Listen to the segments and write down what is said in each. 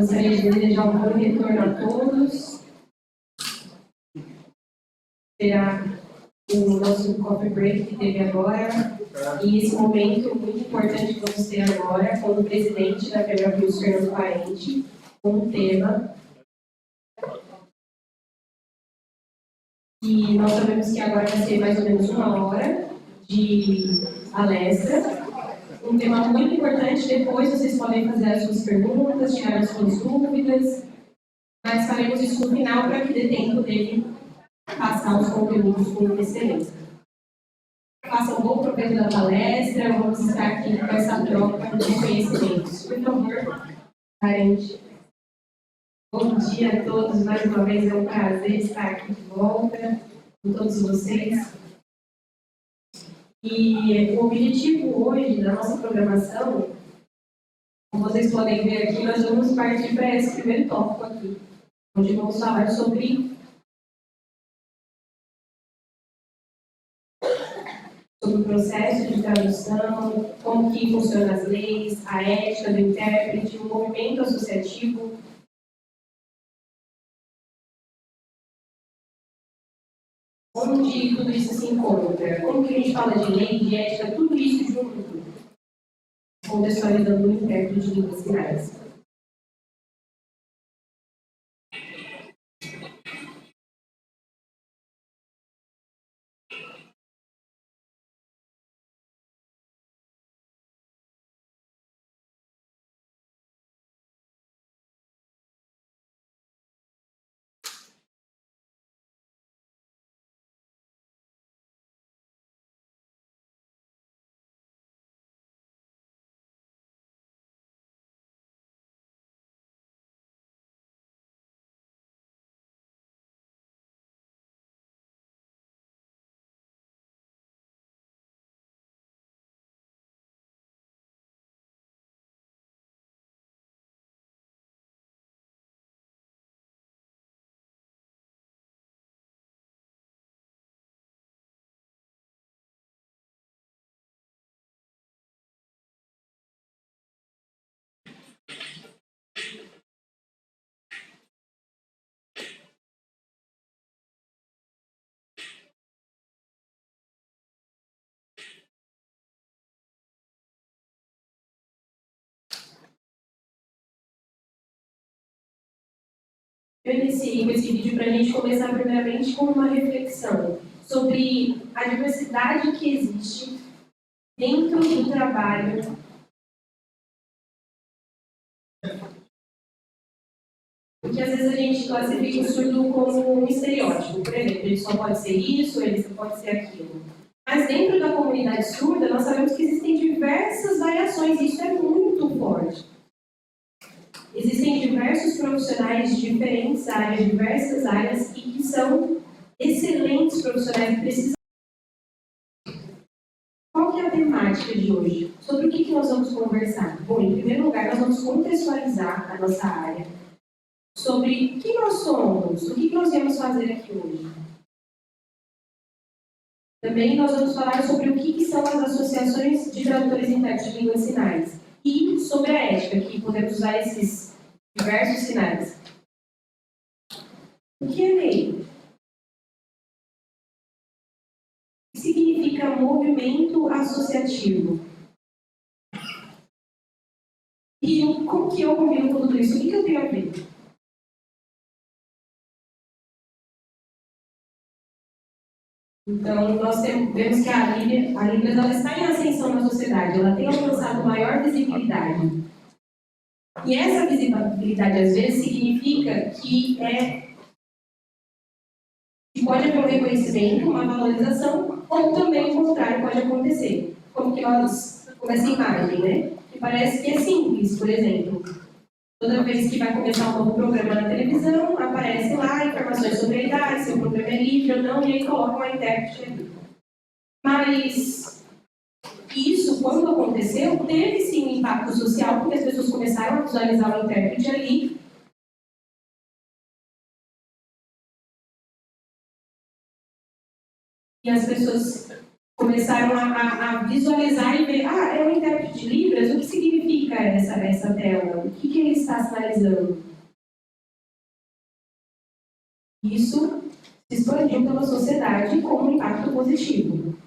Gostaria de desejar um bom retorno a todos. Esperar o nosso coffee break que teve agora. E esse momento muito importante que vamos ter agora com o presidente da FEBRAPILS, Fernando Parente, com o tema. E nós sabemos que agora vai ser mais ou menos 1 hora de palestra. Um tema muito importante, depois vocês podem fazer as suas perguntas, tirar as suas dúvidas, mas faremos isso no final para que dê tempo dele passar os conteúdos com excelência. Faça um bom proveito da palestra, vamos estar aqui com essa troca de conhecimentos. Por favor, Parente. Bom dia a todos, mais uma vez é um prazer estar aqui de volta com todos vocês. E o objetivo hoje da nossa programação, como vocês podem ver aqui, nós vamos partir para esse primeiro tópico aqui, onde vamos falar sobre o processo de tradução, como que funcionam as leis, a ética do intérprete, o movimento associativo. Onde tudo isso se encontra, como que a gente fala de lei, de ética, tudo isso junto, contextualizando o intérprete de línguas sinais. Eu iniciei com esse vídeo para a gente começar primeiramente com uma reflexão sobre a diversidade que existe dentro do trabalho. Porque às vezes a gente classifica o surdo como um estereótipo. Por exemplo, ele só pode ser isso, ele só pode ser aquilo. Mas dentro da comunidade surda, nós sabemos que existem diversas variações, e isso é muito forte. Existem diversos profissionais de diferentes áreas, diversas áreas, e que são excelentes profissionais que precisam. Qual que é a temática de hoje? Sobre o que nós vamos conversar? Bom, em primeiro lugar, nós vamos contextualizar a nossa área, sobre quem nós somos, o que nós viemos fazer aqui hoje. Também nós vamos falar sobre o que são as associações de tradutores e intérpretes de línguas sinais e sobre a ética, que podemos usar esses diversos sinais. O que é lei? O que significa movimento associativo? E como que eu combino com tudo isso? O que eu tenho a ver? Então, nós vemos que a Libras ela está em ascensão na sociedade, ela tem alcançado maior visibilidade. E essa visibilidade, às vezes, significa que pode haver um reconhecimento, uma valorização, ou também o contrário pode acontecer. Como com essa imagem, né? Que parece que é simples, por exemplo. Toda vez que vai começar um novo programa na televisão, aparece lá informações sobre a idade, se o programa é livre ou não, e aí colocam a intérprete ali. Mas isso, quando aconteceu, teve sim um impacto social, porque as pessoas começaram a visualizar o intérprete ali. E as pessoas começaram a visualizar e ver, é um intérprete de Libras, o que significa? significa essa tela? O que ele está sinalizando? Isso se expandiu pela sociedade com um impacto positivo.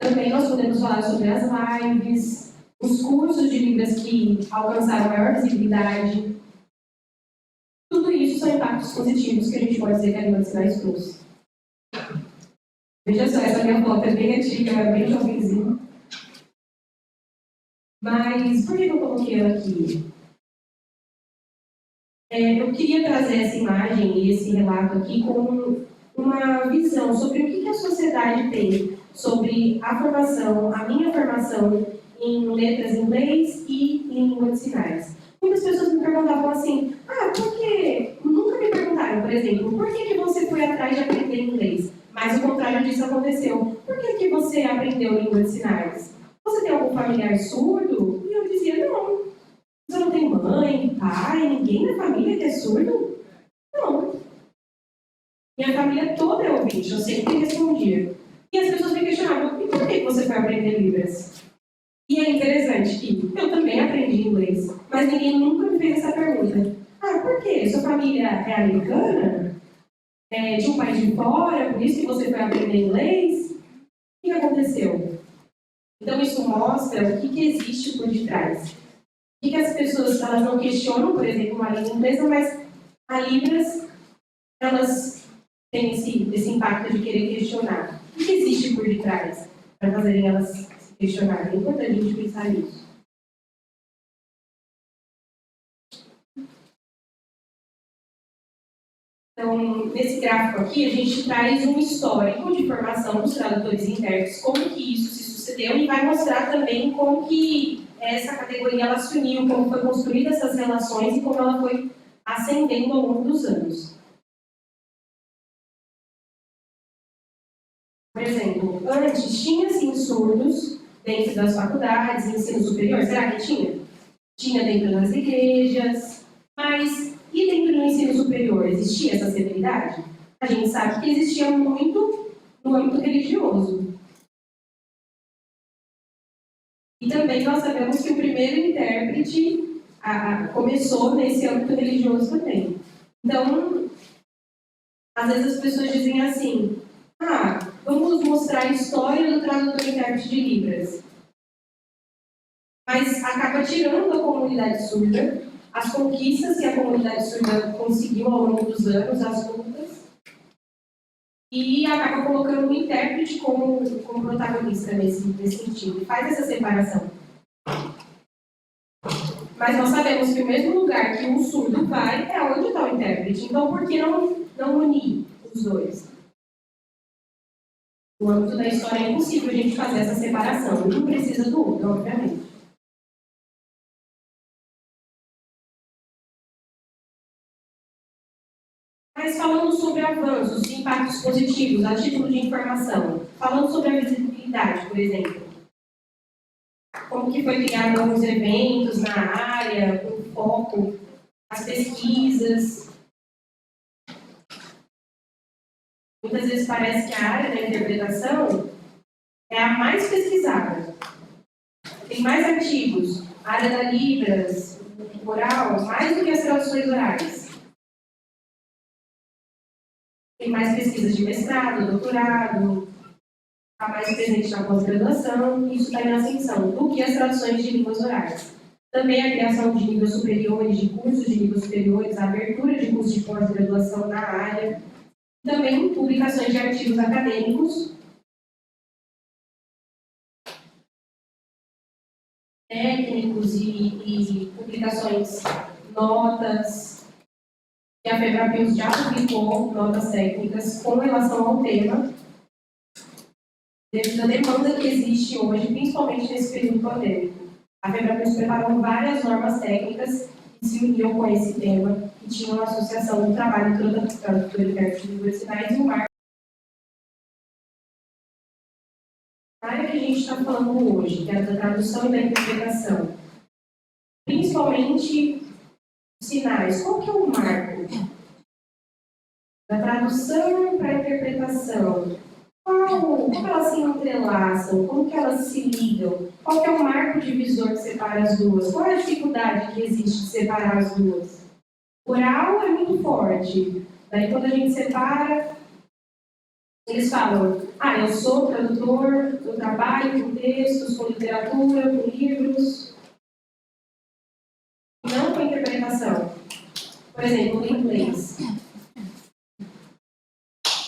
Também nós podemos falar sobre as lives, os cursos de Libras que alcançaram maior visibilidade. Tudo isso são impactos positivos que a gente pode dizer que a língua de sinais trouxe. Veja só, essa minha foto é bem antiga, ela é bem jovenzinha. Mas por que eu coloquei ela aqui? Eu queria trazer essa imagem e esse relato aqui com uma visão sobre o que a sociedade tem sobre a formação, a minha formação em letras em inglês e em língua de sinais. Muitas pessoas me perguntavam assim, por que... Nunca me perguntaram, por exemplo, por que você foi atrás de aprender inglês? Mas o contrário disso aconteceu. Por que você aprendeu língua de sinais? Você tem algum familiar surdo? E eu dizia, não. Você não tem mãe, pai, ninguém na família que é surdo? Não. Minha família toda é ouvinte, eu sempre respondia. E as pessoas me questionavam, e por que você foi aprender Libras? E é interessante que eu também aprendi inglês, mas ninguém nunca me fez essa pergunta. Por quê? Sua família é americana? É de um país de fora, por isso que você foi aprender inglês? O que aconteceu? Então isso mostra o que existe por detrás. O que as pessoas elas não questionam, por exemplo, uma língua inglesa, mas a Libras, elas têm esse impacto de querer questionar. O que existe por detrás para fazerem elas se questionarem? É importante a gente pensar nisso. Então, nesse gráfico aqui, a gente traz um histórico de formação dos tradutores e intérpretes, como que isso se sucedeu, e vai mostrar também como que essa categoria ela se uniu, como foi construída essas relações e como ela foi ascendendo ao longo dos anos. Por exemplo, antes tinha sim surdos dentro das faculdades, ensino superior, será que tinha? Tinha dentro das igrejas, mas e dentro do ensino superior existia essa severidade? A gente sabe que existia muito no âmbito religioso. E também nós sabemos que o primeiro intérprete começou nesse âmbito religioso também. Então, às vezes as pessoas dizem assim, vamos mostrar a história do tradutor e intérprete de Libras. Mas acaba tirando a comunidade surda, as conquistas que a comunidade surda conseguiu ao longo dos anos, as lutas, e acaba colocando o intérprete como protagonista nesse sentido, e faz essa separação. Mas nós sabemos que o mesmo lugar que um surdo vai é onde está o intérprete, então por que não unir os dois? No âmbito da história é impossível a gente fazer essa separação, um precisa do outro, obviamente. Mas falando sobre avanços e impactos positivos a título de informação, falando sobre a visibilidade, por exemplo, como que foi criado alguns eventos na área, com foco, as pesquisas. Muitas vezes parece que a área da interpretação é a mais pesquisada. Tem mais artigos, a área da Libras, oral, mais do que as traduções orais. Tem mais pesquisas de mestrado, doutorado, está mais presente na pós-graduação, e isso está em ascensão, do que as traduções de línguas orais. Também a criação de níveis superiores, de cursos de níveis superiores, a abertura de cursos de pós-graduação na área, também publicações de artigos acadêmicos, técnicos e publicações, notas, que a FEBRAPILS já publicou notas técnicas com relação ao tema, devido à demanda que existe hoje, principalmente nesse período pandêmico. A FEBRAPILS preparou várias normas técnicas que se uniam com esse tema e tinham a associação do trabalho do tradutor e intérprete de línguas de sinais e o marco. A área que a gente está falando hoje, que é da tradução e da interpretação, principalmente sinais, qual que é o marco? Da tradução para a interpretação. como elas se entrelaçam, como que elas se ligam, qual que é o marco divisor que separa as duas, qual é a dificuldade que existe de separar as duas. O oral é muito forte, daí quando a gente separa, eles falam, eu sou tradutor, eu trabalho com textos, com literatura, com livros, não com interpretação. Por exemplo, no inglês.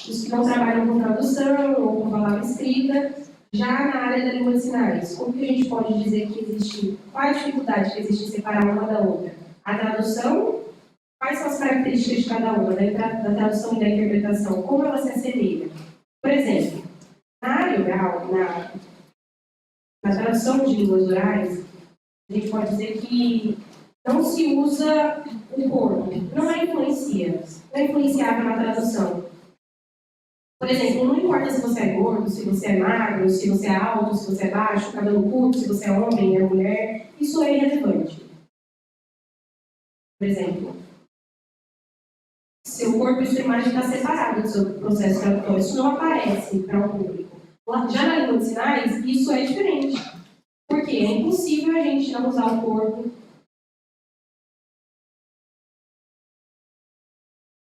Os que não trabalham com tradução ou com palavra escrita, já na área da língua de sinais, como que a gente pode dizer que existe, qual a dificuldade que existe em separar uma da outra? A tradução, quais são as características de cada uma, da tradução e da interpretação, como ela se assemelha? Por exemplo, na área oral, na tradução de línguas orais, a gente pode dizer que não se usa o corpo, não é influenciável na tradução. Por exemplo, não importa se você é gordo, se você é magro, se você é alto, se você é baixo, cabelo curto, se você é homem, é mulher, isso é irrelevante. Por exemplo, seu corpo e sua imagem está separado do seu processo tradutor, isso não aparece para o público. Já na língua de sinais, isso é diferente. Porque é impossível a gente não usar o corpo.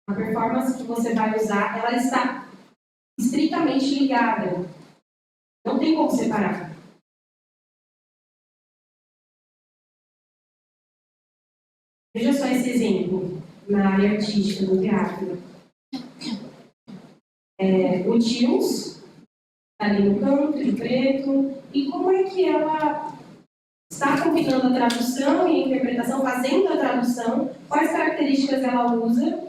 A performance que você vai usar, ela está estritamente ligada. Não tem como separar. Veja só esse exemplo na área artística do teatro. O Tils está ali no canto, de preto, e como é que ela está combinando a tradução e a interpretação, fazendo a tradução, quais características ela usa,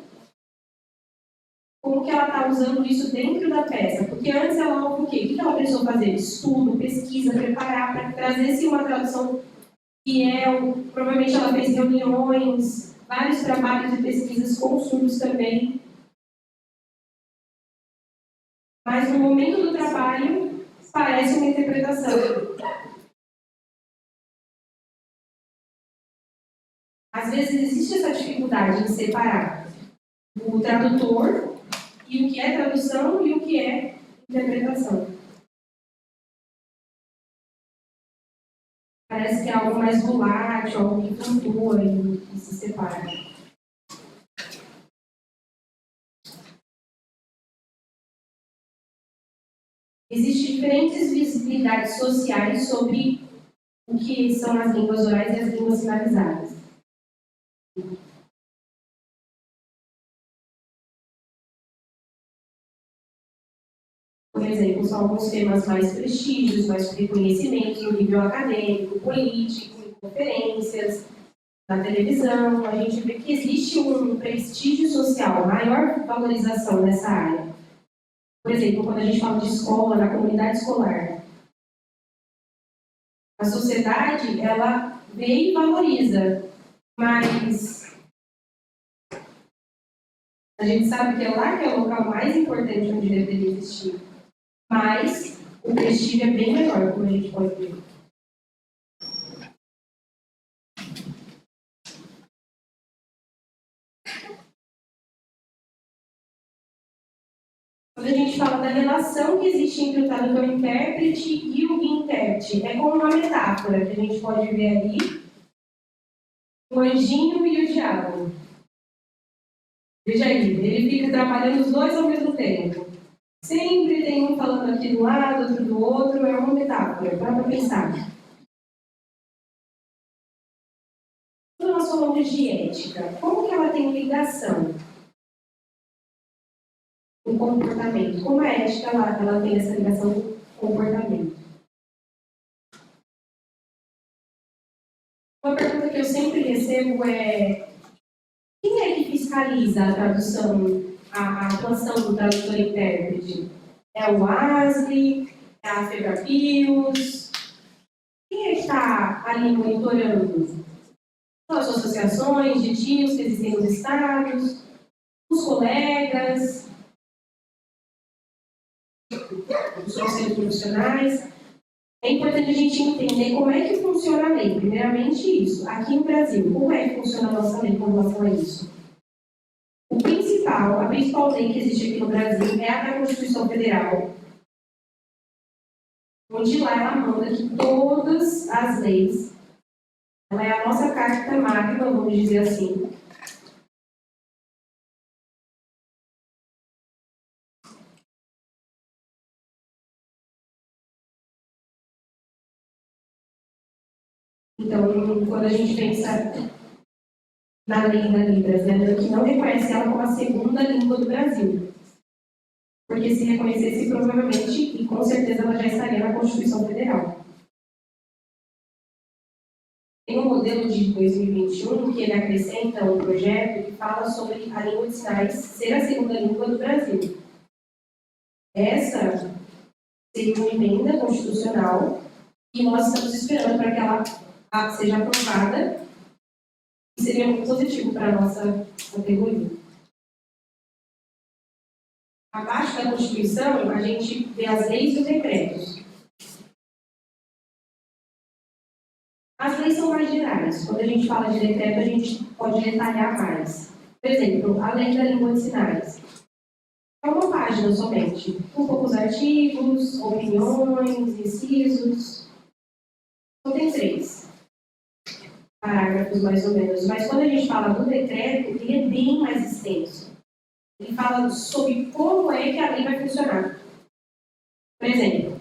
como que ela está usando isso dentro da peça. Porque antes ela, o quê? O que ela precisou fazer? Estudo, pesquisa, preparar para trazer-se uma tradução fiel. Provavelmente ela fez reuniões, vários trabalhos de pesquisas com surdos também. Mas no momento do trabalho, parece uma interpretação. Às vezes existe essa dificuldade de separar o tradutor e o que é tradução e o que é interpretação. Parece que é algo mais volátil, algo que flutua e que se separa. Existem diferentes visibilidades sociais sobre o que são as línguas orais e as línguas sinalizadas. Por exemplo, são alguns temas mais prestígios, mais reconhecimentos no nível acadêmico, político, em conferências, na televisão. A gente vê que existe um prestígio social, maior valorização nessa área. Por exemplo, quando a gente fala de escola, na comunidade escolar, a sociedade, ela vê e valoriza, mas a gente sabe que é lá que é o local mais importante onde deveria existir. Mas o prestígio é bem menor, como a gente pode ver. Quando a gente fala da relação que existe entre o tradutor e o intérprete e o intérprete, é como uma metáfora que a gente pode ver ali, o anjinho e o diabo. Veja aí, ele fica trabalhando os dois ao mesmo tempo. Sempre tem um falando aqui do lado, outro do outro, é uma metáfora, para pensar. Quando nós falamos de ética, como que ela tem ligação com o comportamento? Como a ética ela tem essa ligação com o comportamento? Uma pergunta que eu sempre recebo é: quem é que fiscaliza a tradução, a atuação do tradutor e intérprete? É o ASLE? É a FEBRAPIOS? Quem é que está ali monitorando? São as associações de tios que existem nos estados, os colegas, os conselhos profissionais. É importante a gente entender como é que funciona a lei. Primeiramente isso. Aqui no Brasil, como é que funciona a nossa lei com relação a isso? A principal lei que existe aqui no Brasil é a da Constituição Federal, onde lá ela manda que todas as leis, ela é a nossa carta magna, vamos dizer assim. Então, quando a gente pensa na lei da Libras, lembrando que não reconhece ela como a segunda língua do Brasil. Porque se reconhecesse, provavelmente, e com certeza ela já estaria na Constituição Federal. Tem um modelo de 2021 que ele acrescenta um projeto que fala sobre a língua de sinais ser a segunda língua do Brasil. Essa seria uma emenda constitucional e nós estamos esperando para que ela seja aprovada e seria muito positivo para a nossa categoria. Abaixo da Constituição, a gente vê as leis e os decretos. As leis são mais gerais. Quando a gente fala de decreto, a gente pode detalhar mais. Por exemplo, a lei da língua de sinais. É uma página somente, com poucos artigos, opiniões, incisos. Só tem 3 parágrafos, mais ou menos. Mas quando a gente fala do decreto, ele é bem mais extenso. Ele fala sobre como é que a lei vai funcionar. Por exemplo,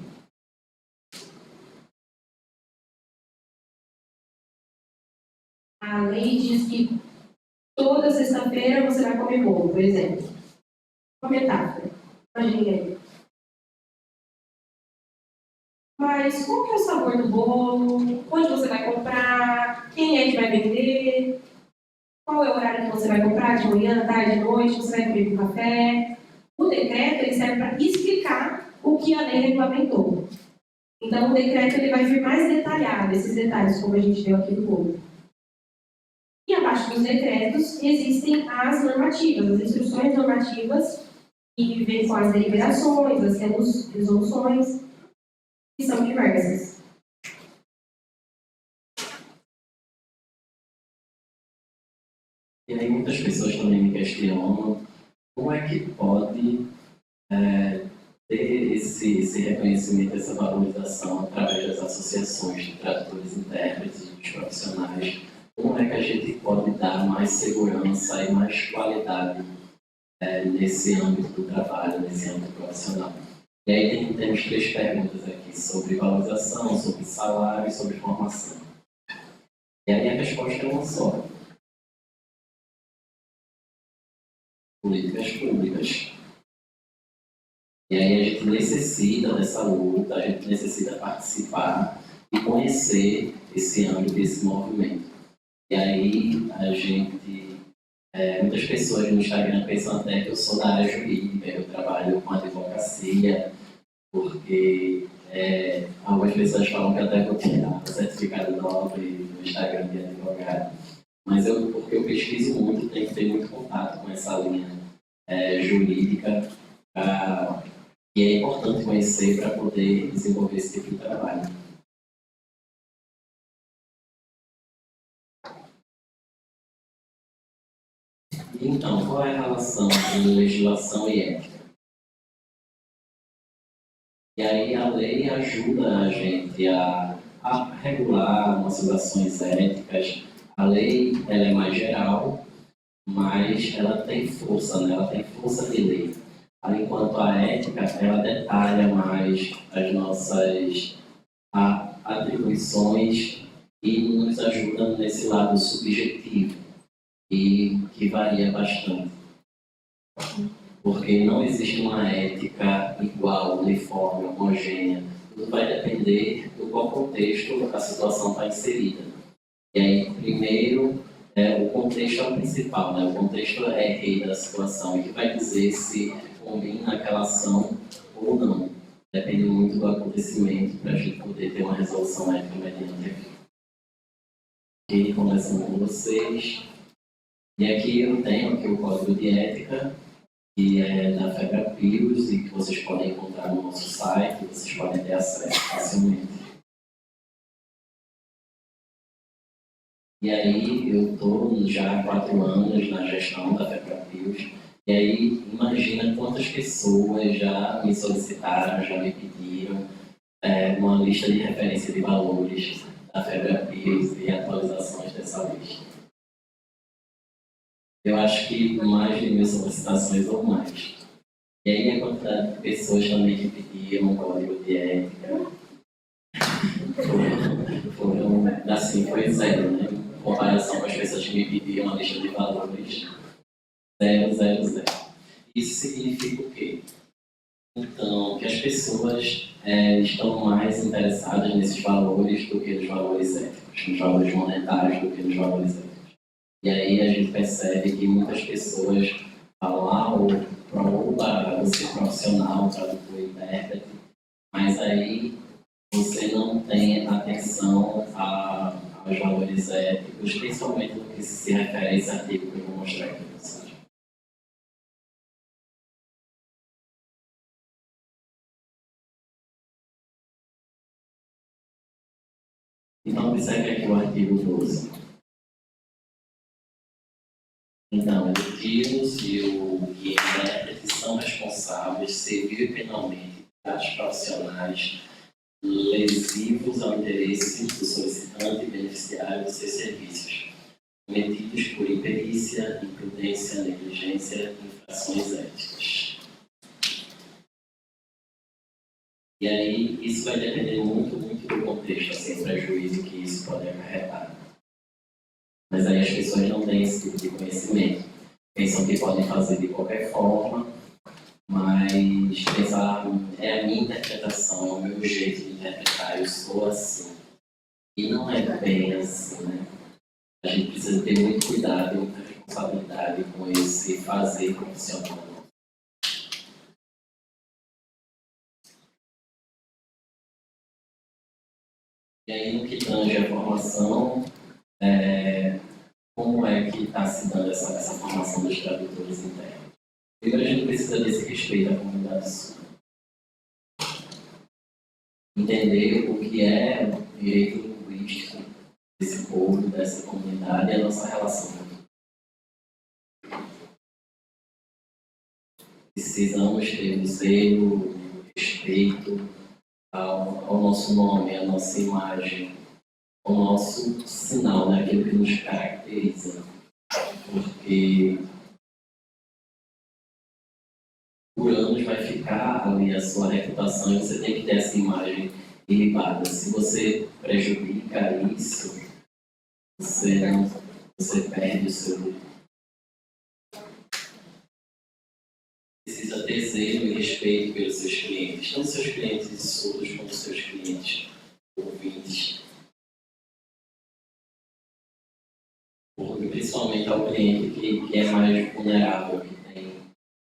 a lei diz que toda sexta-feira você vai comer bolo, por exemplo. Uma metáfora. Imagine aí. Mas qual que é o sabor do bolo? Onde você vai comprar? Quem é que vai vender? Qual é o horário que você vai comprar? De manhã, tarde, de noite? Você vai comer com café? O decreto ele serve para explicar o que a lei regulamentou. Então, o decreto ele vai vir mais detalhado, esses detalhes, como a gente viu aqui no bolo. E abaixo dos decretos existem as normativas, as instruções normativas que vêm com as deliberações, as resoluções, que são diversas. E aí muitas pessoas também me questionam como é que pode ter esse reconhecimento, essa valorização através das associações de tradutores, intérpretes e dos profissionais. Como é que a gente pode dar mais segurança e mais qualidade nesse âmbito do trabalho, nesse âmbito profissional? E aí temos 3 perguntas aqui sobre valorização, sobre salário e sobre formação. E aí a resposta é uma só. Políticas públicas. E aí a gente necessita dessa luta, a gente necessita participar e conhecer esse âmbito, esse movimento. E aí a gente, muitas pessoas no Instagram pensam até que eu sou da área jurídica, eu trabalho com advocacia, porque algumas pessoas falam que até vou tirar o certificado nobre no Instagram de advogado. Mas porque eu pesquiso muito, tenho que ter muito contato com essa linha jurídica, e é importante conhecer para poder desenvolver esse tipo de trabalho. Então, qual é a relação entre legislação e ética? E aí a lei ajuda a gente a regular nossas ações éticas. A lei ela é mais geral, mas ela tem força, né? Ela tem força de lei. Enquanto a ética, ela detalha mais as nossas atribuições e nos ajuda nesse lado subjetivo, e que varia bastante. Porque não existe uma ética igual, uniforme, homogênea. Tudo vai depender do qual contexto a situação está inserida. E aí, primeiro, o contexto é o principal, né? O contexto é rei da situação e que vai dizer se combina aquela ação ou não. Depende muito do acontecimento para a gente poder ter uma resolução ética mediante aqui. E começando com vocês. E aqui eu tenho aqui o código de ética, que é da FEBRAPIOS e que vocês podem encontrar no nosso site, vocês podem ter acesso facilmente. E aí eu estou já há 4 anos na gestão da FEBRAPIOS, e aí imagina quantas pessoas já me solicitaram, já me pediram uma lista de referência de valores da FEBRAPIS e atualizações dessa lista. Eu acho que mais de 1000 solicitações ou mais. E aí a quantidade de pessoas também que pediam um código de ética foi zero, né? Em comparação com as pessoas que me pediam a lista de valores, 0. Isso significa o quê? Então, que as pessoas estão mais interessadas nesses valores do que nos valores éticos, nos valores monetários do que nos valores éticos. E aí a gente percebe que muitas pessoas falam, para ser profissional, tradutor, intérprete, mas aí você não tem atenção aos valores éticos, principalmente no que se refere a esse artigo que eu vou mostrar aqui para vocês. Então, observe aqui o artigo 12. Então, o DIOS e o intérprete são responsáveis civil e penalmente por atos profissionais lesivos ao interesse do solicitante e beneficiário dos seus serviços, cometidos por imperícia, imprudência, negligência e infrações éticas. E aí, isso vai depender muito do contexto, assim, o prejuízo que isso pode acarretar. Mas aí as pessoas não têm esse tipo de conhecimento. Pensam que podem fazer de qualquer forma, mas pensar, é a minha interpretação, é o meu jeito de interpretar, eu sou assim. E não é bem assim, né? A gente precisa ter muito cuidado e muita responsabilidade com esse fazer profissional. E aí, no que tange a formação, como é que está se dando essa formação dos tradutores internos? Primeiro, a gente precisa desse respeito à comunidade sul. Entender o que é o direito linguístico desse povo, dessa comunidade e a nossa relação. Precisamos ter o zelo, o respeito ao nosso nome, à nossa imagem, ao nosso sinal, né? Aquilo que nos caracteriza. Porque por anos vai ficar ali a sua reputação e você tem que ter essa imagem ilibada. Se você prejudica isso, você perde o seu. Precisa ter zelo e respeito pelos seus clientes, tanto seus clientes surdos quanto seus clientes ouvintes. Porque principalmente ao cliente que é mais vulnerável, que tem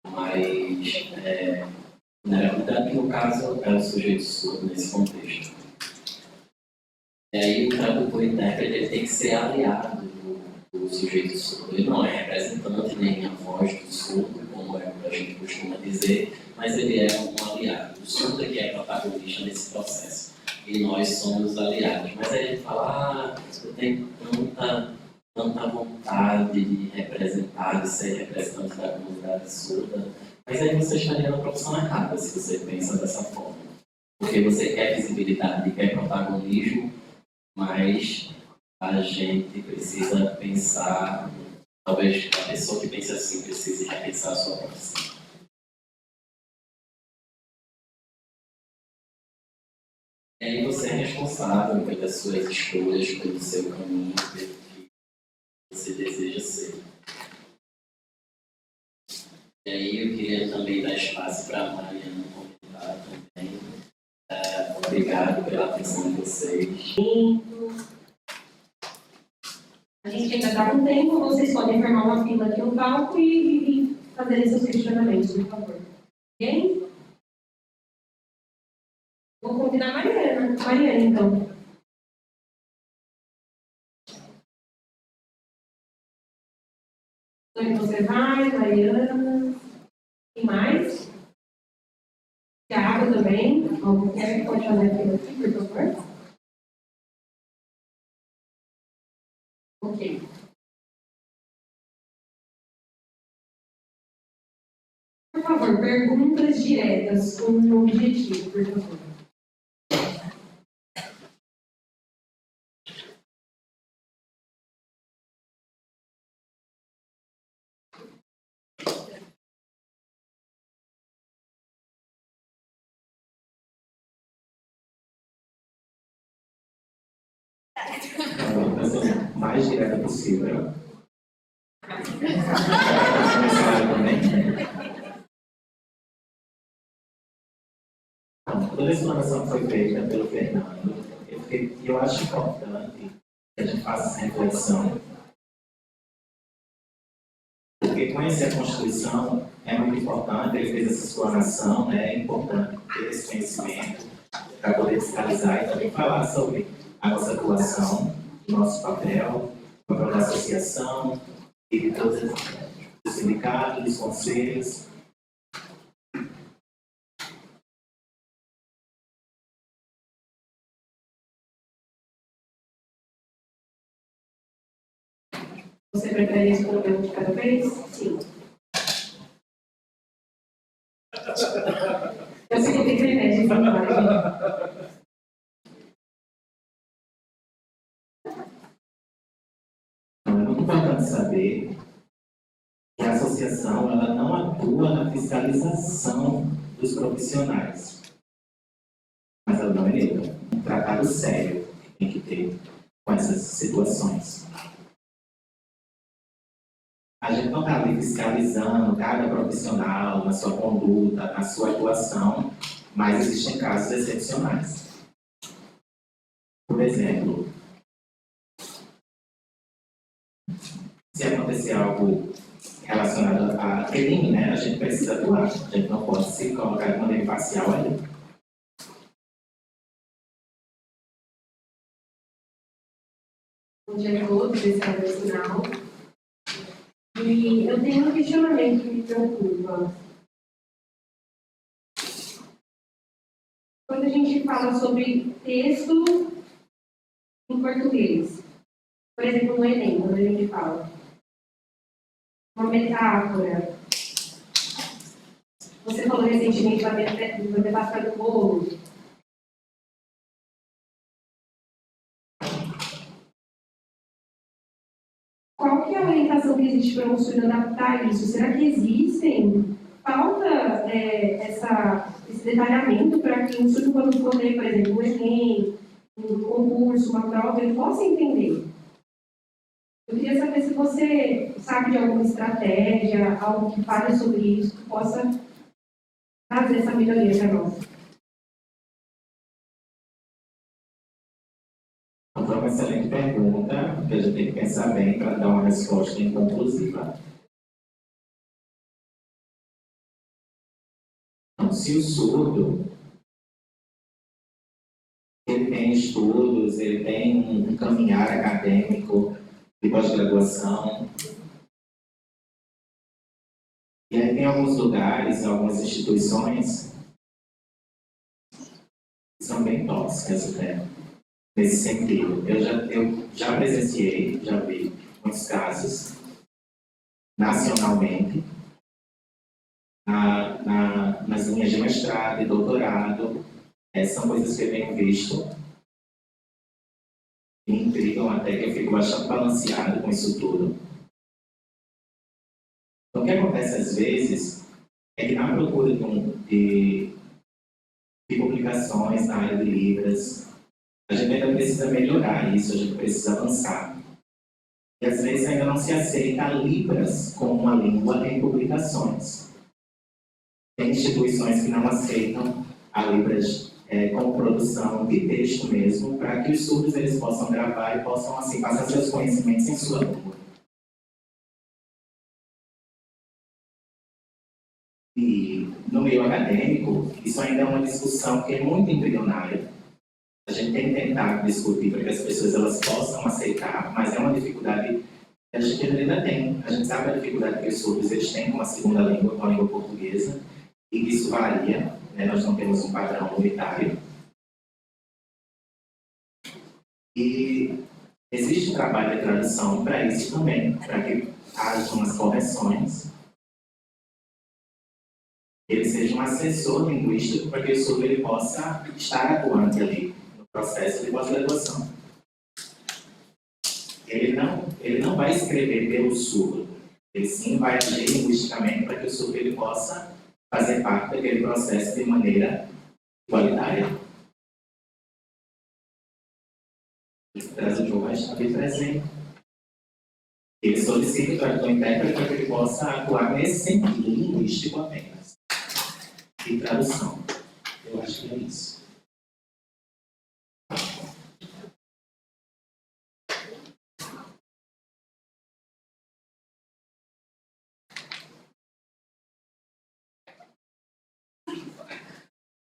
mais vulnerabilidade, que no caso é o sujeito surdo nesse contexto. E aí o tradutor intérprete ele tem que ser aliado do sujeito surdo. Ele não é representante nem a voz do surdo, como a gente costuma dizer, mas ele é um aliado. O surdo é que é protagonista nesse processo. E nós somos aliados. Mas aí a gente fala, eu tenho tanta vontade de representar, de ser representante da comunidade surda. Mas aí você estaria na profissão errada se você pensa dessa forma. Porque você quer visibilidade, quer protagonismo, mas a gente precisa pensar, talvez a pessoa que pensa assim precise repensar a sua profissão. E aí você é responsável pelas suas escolhas, pelo seu caminho, pelo que você deseja ser. E aí eu queria também dar espaço para a Mariana comentar também. Obrigado pela atenção de vocês. A gente ainda está com tempo, vocês podem formar uma fila aqui no palco e fazerem seus questionamentos, por favor. Ok? Vou convidar a Mariana. Mariana, então. Onde você vai, Mariana? Quem mais? Thiago também. Alguém quer pode fazer a fila aqui, por favor? Ok. Por favor, perguntas diretas com um objetivo, por favor. Então, eu sou o mais direta possível. Então, toda a explanação que foi feita pelo Fernando, eu acho importante que a gente faça essa reflexão, porque conhecer a Constituição é muito importante, ele fez essa explanação, né? É importante ter esse conhecimento para poder fiscalizar e também falar sobre a nossa atuação, o nosso papel, o papel da associação e de todos os sindicatos, dos conselhos. Você prefere responder um de cada vez? Sim. Eu sei que tem remédio de imagem. É muito importante saber que a associação ela não atua na fiscalização dos profissionais, mas ela não é neutra. Um tratado sério que tem que ter com essas situações. A gente não está ali fiscalizando cada profissional na sua conduta, na sua atuação, mas existem casos excepcionais. Por exemplo, se acontecer algo relacionado a crime, né, a gente precisa atuar. A gente não pode se colocar de maneira imparcial ali. Bom dia a todos, esse é o meu sinal. E eu tenho um questionamento que me preocupa. Quando a gente fala sobre texto em português, por exemplo, no Enem, quando a gente fala uma metáfora. Você falou recentemente da metáfora do bolo. Qual que é a orientação que existe para o usuário adaptar isso? Será que existem? Falta esse detalhamento para que o usuário, quando for ler, por exemplo, um Enem, um concurso, uma prova, ele possa entender. Eu queria saber se você sabe de alguma estratégia, algo que fale sobre isso, que possa trazer essa melhoria para nós. Então, é uma excelente pergunta, que a gente tem que pensar bem para dar uma resposta inconclusiva. Então, se o surdo ele tem estudos, ele tem um caminhar acadêmico de pós-graduação, e aí tem alguns lugares, algumas instituições que são bem tóxicas, né? Nesse sentido. Eu já presenciei, já vi muitos casos, nacionalmente, nas linhas de mestrado e doutorado. São coisas que eu tenho visto, me intrigam até que eu fico bastante balanceado com isso tudo. Então, o que acontece às vezes é que na procura de publicações na área de Libras, a gente ainda precisa melhorar isso, a gente precisa avançar. E às vezes ainda não se aceita a Libras como uma língua em publicações. Tem instituições que não aceitam a Libras como produção de texto mesmo, para que os surdos eles possam gravar e possam assim passar seus conhecimentos em sua língua. E no meio acadêmico, isso ainda é uma discussão que é muito embrionária. A gente tem tentado discutir para que as pessoas elas possam aceitar, mas é uma dificuldade que a gente ainda tem. A gente sabe a dificuldade que os surdos eles têm com a segunda língua, com a língua portuguesa, e que isso varia, né? Nós não temos um padrão unitário. E existe um trabalho de tradução para isso também, para que haja umas correções. Ele seja um assessor linguístico para que o surdo ele possa estar atuante ali no processo de pós-graduação. Ele não vai escrever pelo surdo, ele sim vai agir linguisticamente para que o surdo ele possa fazer parte daquele processo de maneira igualitária. vai estar bem presente. Ele solicita o tradutor intérprete para que ele possa atuar nesse sentido linguístico apenas. E tradução. Eu acho que é isso.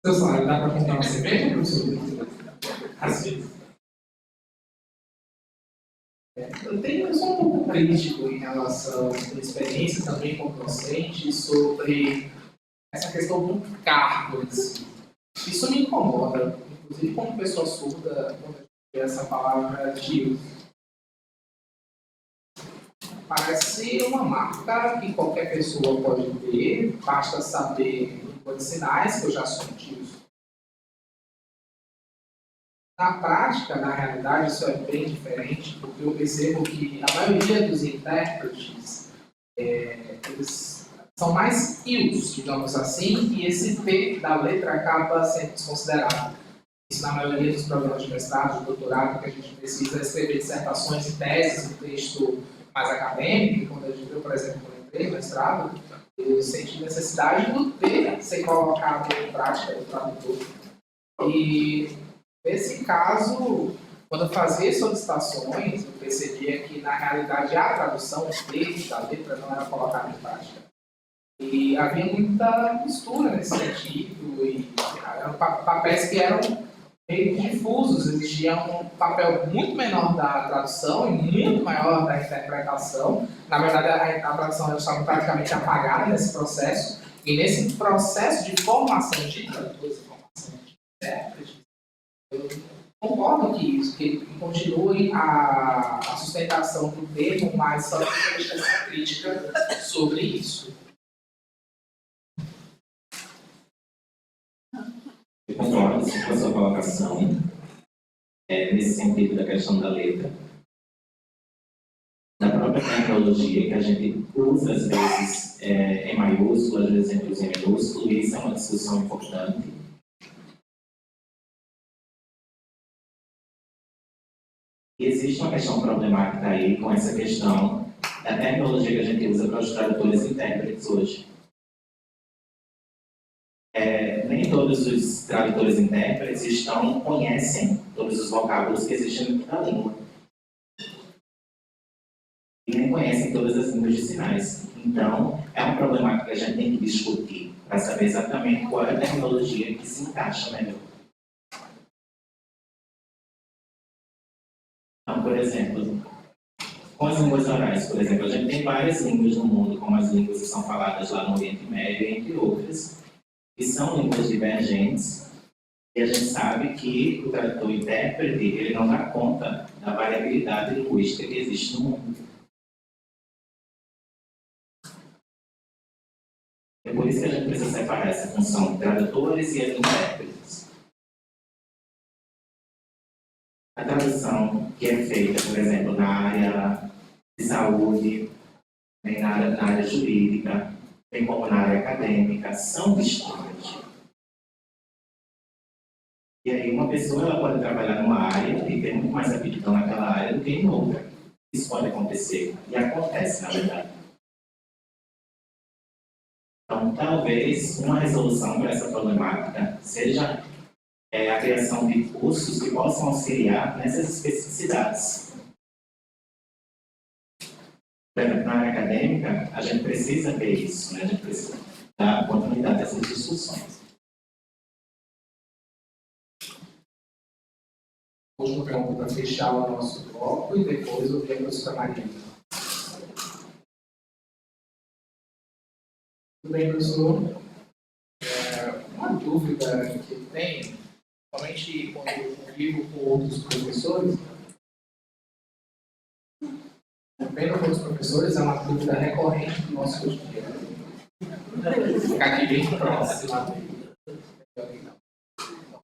Pessoal, dá para comprar uma cerveja, professor? Às vezes. Eu sou um pouco crítico em relação à sua experiência também como docente sobre essa questão do cargo em si. Isso me incomoda, inclusive como pessoa surda, quando a gente vê essa palavra tio. Parece uma marca que qualquer pessoa pode ter, basta saber língua de sinais, que eu já sou um tio. Na prática, na realidade, isso é bem diferente, porque eu percebo que a maioria dos intérpretes, eles são mais ios, digamos assim, e esse P da letra acaba sendo desconsiderado. Isso na maioria dos programas de mestrado, de doutorado, que a gente precisa escrever dissertações e teses, um texto mais acadêmico, quando a gente viu, por exemplo, quando eu entrei no mestrado, eu senti necessidade do P ser colocado em prática do tradutor. E nesse caso, quando eu fazia solicitações, eu percebia que, na realidade, a tradução da letra não era colocada em prática. E havia muita mistura nesse sentido, e eram papéis que eram meio difusos, existia um papel muito menor da tradução e muito maior da interpretação. Na verdade, a tradução estava praticamente apagada nesse processo, e nesse processo de formação de tradutores e formação de intérpretes, eu concordo que continue a sustentação do termo, mas só que deixa essa crítica sobre isso. Eu concordo com a sua colocação, nesse sentido da questão da letra. Da própria tecnologia que a gente usa, às vezes, em maiúsculo, às vezes em minúsculo, e isso é uma discussão importante. E existe uma questão problemática aí com essa questão da tecnologia que a gente usa para os tradutores e intérpretes hoje. Nem todos os tradutores e intérpretes conhecem todos os vocábulos que existem na língua. E nem conhecem todas as línguas de sinais. Então, é uma problemática que a gente tem que discutir para saber exatamente qual é a tecnologia que se encaixa melhor. Então, por exemplo, com as línguas orais, por exemplo, a gente tem várias línguas no mundo, como as línguas que são faladas lá no Oriente Médio, entre outras, que são línguas divergentes, e a gente sabe que o tradutor e intérprete ele não dá conta da variabilidade linguística que existe no mundo. É por isso que a gente precisa separar essa função de tradutores e as intérpretes. A tradução que é feita, por exemplo, na área de saúde, na área jurídica, bem como na área acadêmica, são distintas. E aí uma pessoa ela pode trabalhar numa área e ter muito mais aptidão naquela área do que em outra. Isso pode acontecer, e acontece, na verdade. Então, talvez uma resolução para essa problemática seja a criação de cursos que possam auxiliar nessas especificidades. Por exemplo, na área acadêmica, a gente precisa ver isso, né? A gente precisa dar continuidade a essas discussões. Última pergunta para fechar o nosso bloco e depois eu venho para a Maria. Tudo bem, professor? Uma dúvida que eu tenho, somente quando eu convivo com outros professores, vendo com outros professores, é uma dúvida recorrente do nosso cotidiano. Ficar aqui bem próximo.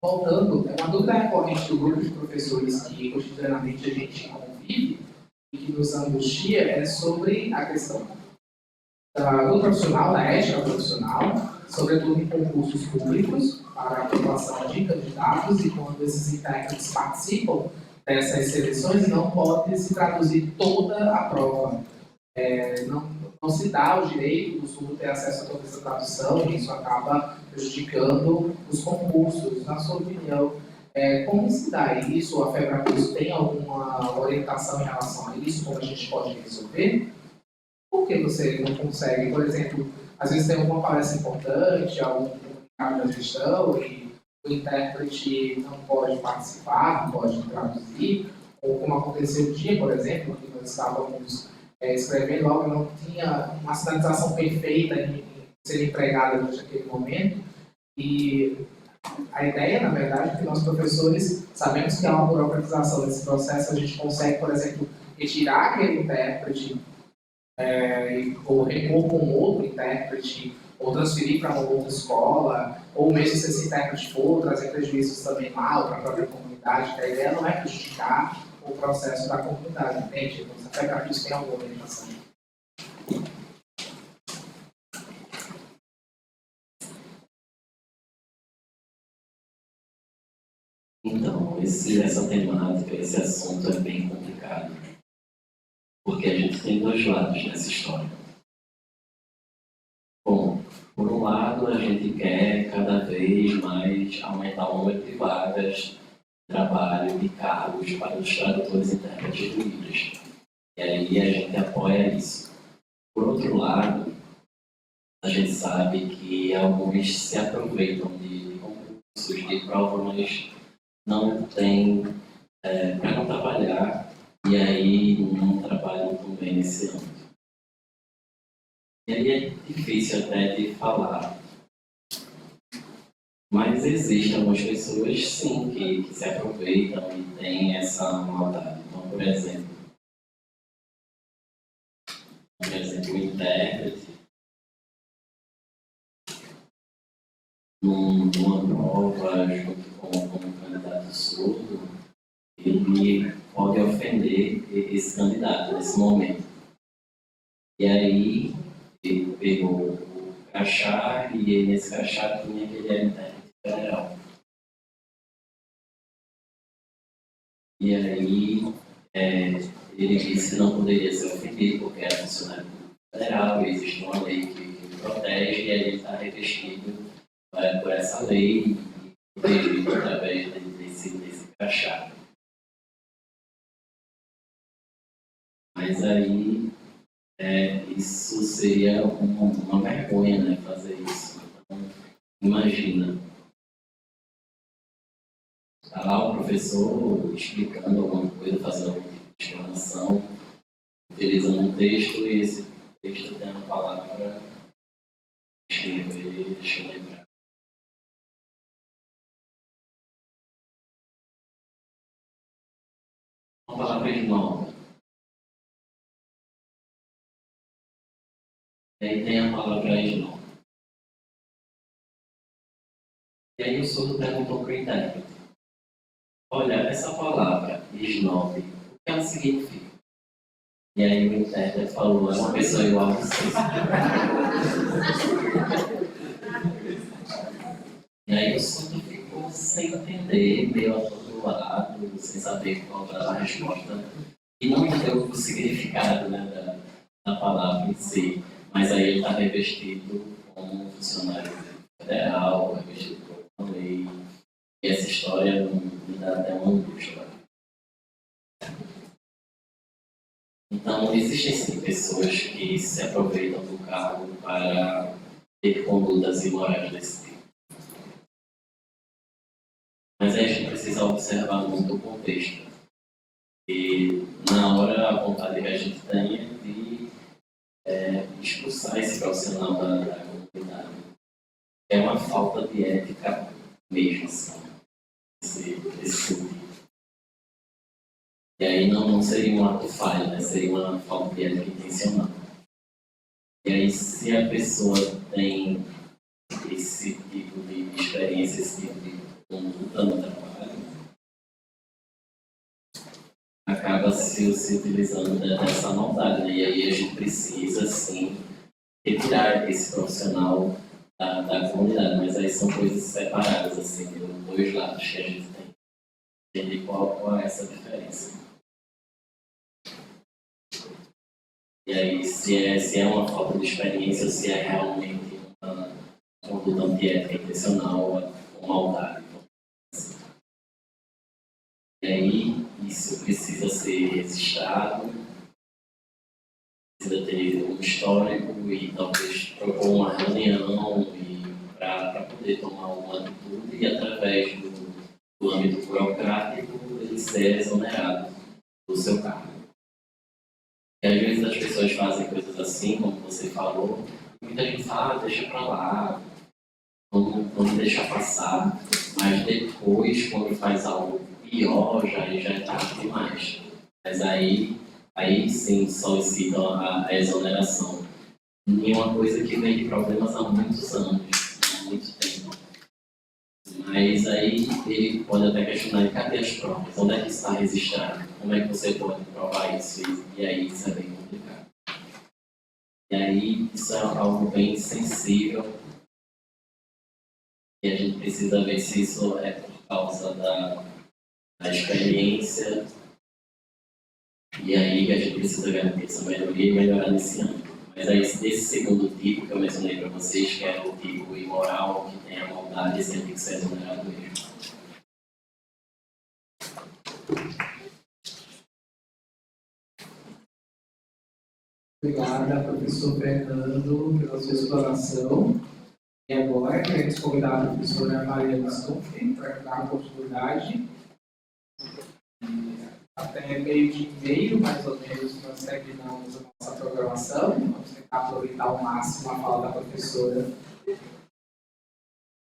Voltando, é uma dúvida recorrente do grupo de professores que cotidianamente a gente convive e que nos angustia é sobre a questão do profissional, da ética profissional, sobretudo em concursos públicos para a aprovação de candidatos e quando esses intérpretes participam dessas seleções e não pode se traduzir toda a prova. Não se dá o direito do surdo ter acesso a toda essa tradução e isso acaba prejudicando os concursos. Na sua opinião, como se dá isso? A FEBRACUS tem alguma orientação em relação a isso? Como a gente pode resolver? Por que você não consegue, por exemplo, às vezes tem alguma palestra importante, algum comunicado da gestão e o intérprete não pode participar, não pode traduzir, ou como aconteceu um dia, por exemplo, que nós estávamos escrevendo algo que não tinha uma sinalização perfeita em ser empregada durante aquele momento, e a ideia, na verdade, é que nós professores sabemos que há uma burocratização desse processo, a gente consegue, por exemplo, retirar aquele intérprete ou repor com outro intérprete, ou transferir para uma outra escola, ou mesmo se esse intérprete for, trazer prejuízos também mal para a própria comunidade, que a ideia não é prejudicar o processo da comunidade, entende? Então, você pega aqui, isso tem alguma orientação. Então, essa temática, esse assunto é bem complicado, porque a gente tem dois lados nessa história. Bom, por um lado, a gente quer cada vez mais aumentar o número de vagas de trabalho e cargos para os tradutores e intérpretes do Libras. E aí a gente apoia isso. Por outro lado, a gente sabe que alguns se aproveitam de concursos, de provas, não tem para não trabalhar e aí não trabalham também nesse âmbito. E aí é difícil até de falar, mas existem algumas pessoas sim que se aproveitam e têm essa maldade. Então, por exemplo, o intérprete numa prova junto com um candidato surdo, ele pode ofender esse candidato nesse momento. E aí ele pegou o crachá e nesse crachá tinha que ele era intérprete federal. E aí ele disse que não poderia ser ofendido porque era funcionário federal, existe uma lei que protege e aí ele está revestido por essa lei e protegido através desse crachá. Mas aí isso seria uma vergonha, né, fazer isso. Então, imagina. Está lá o professor explicando alguma coisa, fazendo algum tipo de explanação, utilizando um texto e esse texto tem uma palavra, deixa eu lembrar. Uma palavra nova. E aí tem a palavra esnobe. E aí o surdo perguntou para o intérprete: olha, essa palavra esnobe, o que ela significa? E aí o intérprete falou: é uma pessoa igual a você. E aí o surdo ficou sem entender, meio atordoado, sem saber qual era a resposta. E não entendeu o significado, né, da palavra em si. Mas aí ele está revestido como um funcionário federal, revestido por uma lei. E essa história me dá até uma angústia. Então, existem sim pessoas que se aproveitam do cargo para ter condutas imorais desse tipo. Mas aí a gente precisa observar muito o contexto. E na hora a vontade que a gente tem é de expulsar esse profissional da comunidade. É uma falta de ética mesmo, assim, esse sentido. E aí não seria um ato falho, né? Seria uma falta de ética intencional. E aí, se a pessoa tem esse tipo de experiência, esse tipo de conduta no trabalho, acaba se utilizando dessa maldade, né? E aí a gente precisa, sim, retirar esse profissional da comunidade, mas aí são coisas separadas, assim, dos dois lados que a gente tem. Entender qual é essa diferença. E aí, se é uma falta de experiência, ou se é realmente uma conduta antiética intencional ou maldade. E aí, isso precisa ser registrado, precisa ter um histórico e talvez propor uma reunião para poder tomar uma atitude e, através do âmbito burocrático, ele ser exonerado do seu cargo. E às vezes as pessoas fazem coisas assim, como você falou, e muita gente fala, deixa pra lá, vamos deixar passar, mas depois, quando faz algo pior, já é tarde demais. Mas aí sim solicitam a exoneração. E uma coisa que vem de problemas há muitos anos, há muito tempo. Mas aí ele pode até questionar, cadê as provas? Onde é que está registrado? Como é que você pode provar isso? E aí isso é bem complicado. E aí isso é algo bem sensível. E a gente precisa ver se isso é por causa da experiência. E aí a gente precisa garantir essa melhoria e melhorar nesse âmbito. Mas aí desse segundo tipo que eu mencionei para vocês, que é o tipo imoral, que tem a maldade, esse tem que ser exonerado mesmo. Obrigada, professor Fernando, pela sua exploração. E agora queremos convidar a professora Mariana Stumpf para dar a oportunidade. Até meio de e-mail, mais ou menos, nós terminamos a nossa programação. Vamos tentar aproveitar ao máximo a fala da professora